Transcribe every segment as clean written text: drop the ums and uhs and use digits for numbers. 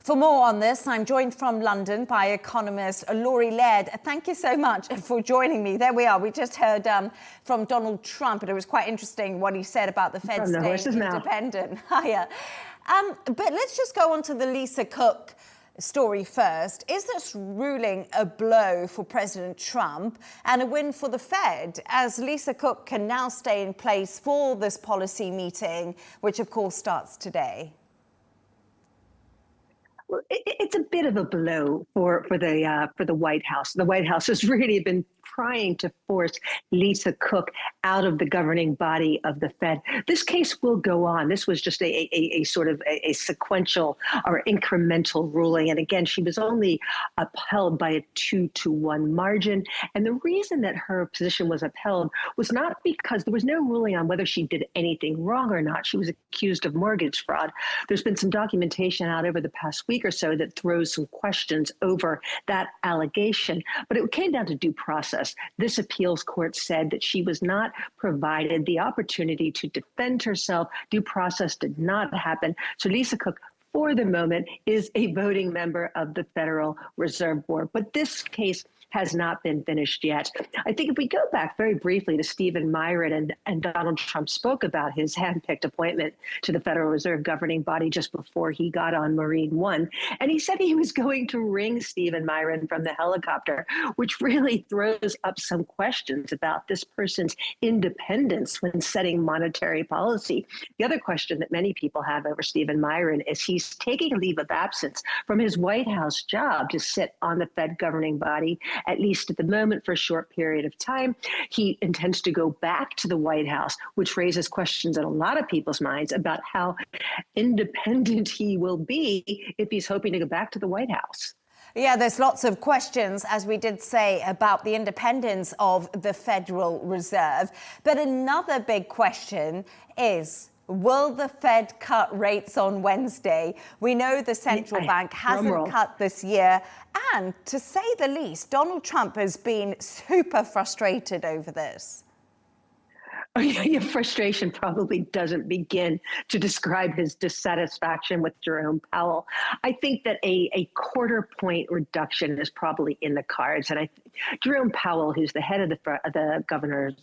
For more on this, I'm joined from London by economist Laurie Laird. Thank you so much for joining me. There we are. We just heard from Donald Trump, and it was quite interesting what he said about the Fed staying independent. Hiya. But let's just go on to the Lisa Cook story first. Is this ruling a blow for President Trump and a win for the Fed, as Lisa Cook can now stay in place for this policy meeting, which of course starts today? Well, it's a bit of a blow for the White House. The White House has really been trying to force Lisa Cook out of the governing body of the Fed. This case will go on. This was just a sort of a sequential or incremental ruling. And again, she was only upheld by a 2-1 margin. And the reason that her position was upheld was not because there was no ruling on whether she did anything wrong or not. She was accused of mortgage fraud. There's been some documentation out over the past week or so that throws some questions over that allegation. But it came down to due process. This appeals court said that she was not provided the opportunity to defend herself. Due process did not happen. So Lisa Cook, for the moment, is a voting member of the Federal Reserve Board. But this case has not been finished yet. I think if we go back very briefly to Stephen Myron, and Donald Trump spoke about his handpicked appointment to the Federal Reserve governing body just before he got on Marine One. And he said he was going to ring Stephen Myron from the helicopter, which really throws up some questions about this person's independence when setting monetary policy. The other question that many people have over Stephen Myron is he's taking a leave of absence from his White House job to sit on the Fed governing body, at least at the moment, for a short period of time. He intends to go back to the White House, which raises questions in a lot of people's minds about how independent he will be if he's hoping to go back to the White House. Yeah, there's lots of questions, as we did say, about the independence of the Federal Reserve. But another big question is, will the Fed cut rates on Wednesday? We know the central bank hasn't cut this year. And to say the least, Donald Trump has been super frustrated over this. Your frustration probably doesn't begin to describe his dissatisfaction with Jerome Powell. I think that a quarter point reduction is probably in the cards. And Jerome Powell, who's the head of the governor's,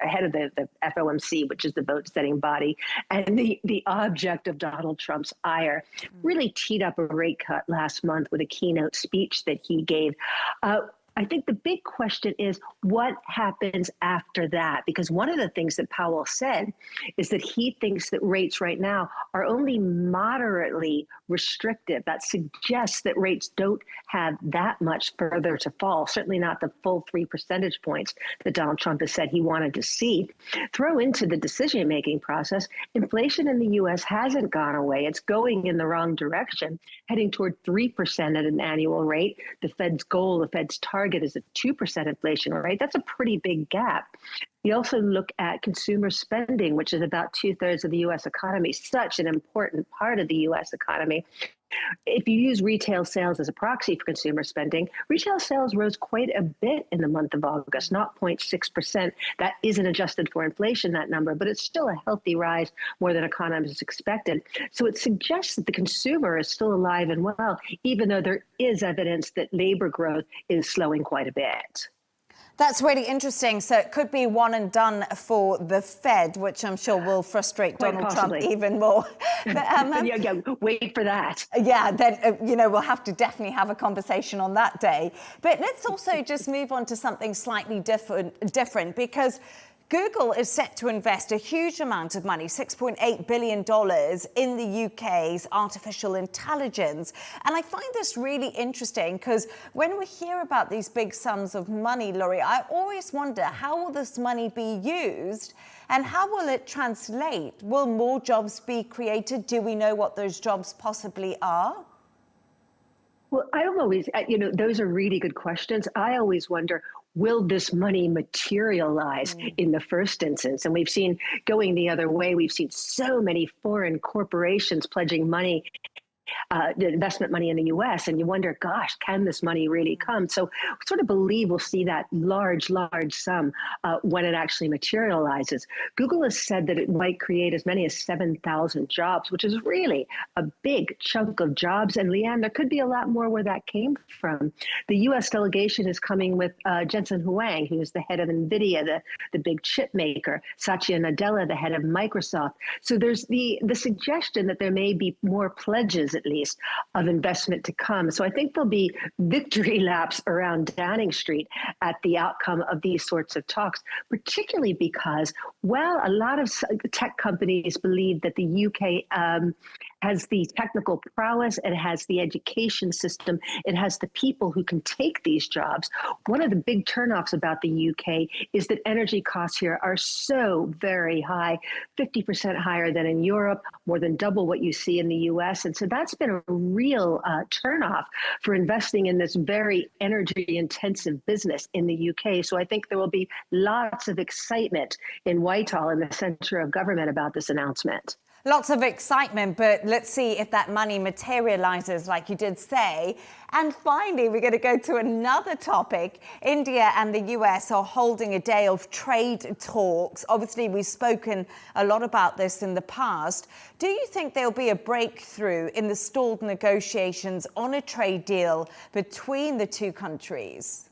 head of the FOMC, which is the vote setting body, and the object of Donald Trump's ire, really teed up a rate cut last month with a keynote speech that he gave. I think the big question is what happens after that? Because one of the things that Powell said is that he thinks that rates right now are only moderately restrictive. That suggests that rates don't have that much further to fall, certainly not the full 3 percentage points that Donald Trump has said he wanted to see. Throw into the decision-making process, inflation in the U.S. hasn't gone away. It's going in the wrong direction, heading toward 3% at an annual rate. The Fed's goal, the Fed's target is a 2% inflation rate. That's a pretty big gap. You also look at consumer spending, which is about 2/3 of the U.S. economy, such an important part of the U.S. economy. If you use retail sales as a proxy for consumer spending, retail sales rose quite a bit in the month of August, 0.6%. That isn't adjusted for inflation, that number, but it's still a healthy rise, more than economists expected. So it suggests that the consumer is still alive and well, even though there is evidence that labor growth is slowing quite a bit. That's really interesting. So it could be one and done for the Fed, which I'm sure will frustrate Donald Trump even more. But, yeah, wait for that. Yeah, then, we'll have to definitely have a conversation on that day. But let's also just move on to something slightly different because Google is set to invest a huge amount of money, $6.8 billion, in the UK's artificial intelligence. And I find this really interesting because when we hear about these big sums of money, Laurie, I always wonder, how will this money be used and how will it translate? Will more jobs be created? Do we know what those jobs possibly are? Well, I always, those are really good questions. I always wonder, will this money materialize in the first instance? And we've seen going the other way, we've seen so many foreign corporations pledging money investment money in the U.S. And you wonder, gosh, can this money really come? So we sort of believe we'll see that large sum when it actually materializes. Google has said that it might create as many as 7,000 jobs, which is really a big chunk of jobs. And Leanne, there could be a lot more where that came from. The U.S. delegation is coming with Jensen Huang, who is the head of NVIDIA, the big chip maker, Satya Nadella, the head of Microsoft. So there's the suggestion that there may be more pledges, at least, of investment to come. So I think there'll be victory laps around Downing Street at the outcome of these sorts of talks, particularly because, well, a lot of tech companies believe that the UK has the technical prowess, it has the education system, it has the people who can take these jobs. One of the big turnoffs about the UK is that energy costs here are so very high, 50% higher than in Europe, more than double what you see in the US. And so that's been a real turnoff for investing in this very energy intensive business in the UK. So I think there will be lots of excitement in Whitehall, in the center of government, about this announcement. Lots of excitement, but let's see if that money materializes, like you did say. And finally, we're going to go to another topic. India and the US are holding a day of trade talks. Obviously, we've spoken a lot about this in the past. Do you think there'll be a breakthrough in the stalled negotiations on a trade deal between the two countries?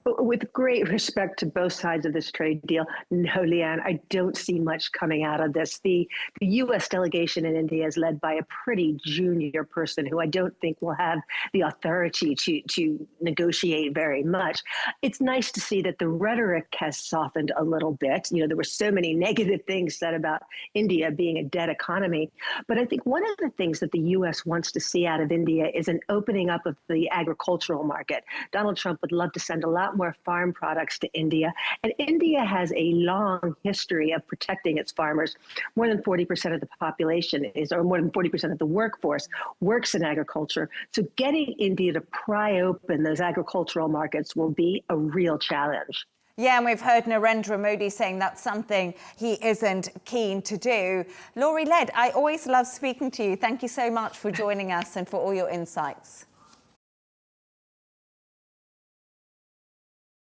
With great respect to both sides of this trade deal, no, Leanne, I don't see much coming out of this. The U.S. delegation in India is led by a pretty junior person who I don't think will have the authority to negotiate very much. It's nice to see that the rhetoric has softened a little bit. You know, there were so many negative things said about India being a dead economy. But I think one of the things that the U.S. wants to see out of India is an opening up of the agricultural market. Donald Trump would love to send a lot more farm products to India. And India has a long history of protecting its farmers. More than 40% of the population or more than 40% of the workforce works in agriculture. So getting India to pry open those agricultural markets will be a real challenge. Yeah, and we've heard Narendra Modi saying that's something he isn't keen to do. Laurie Laird, I always love speaking to you. Thank you so much for joining us and for all your insights.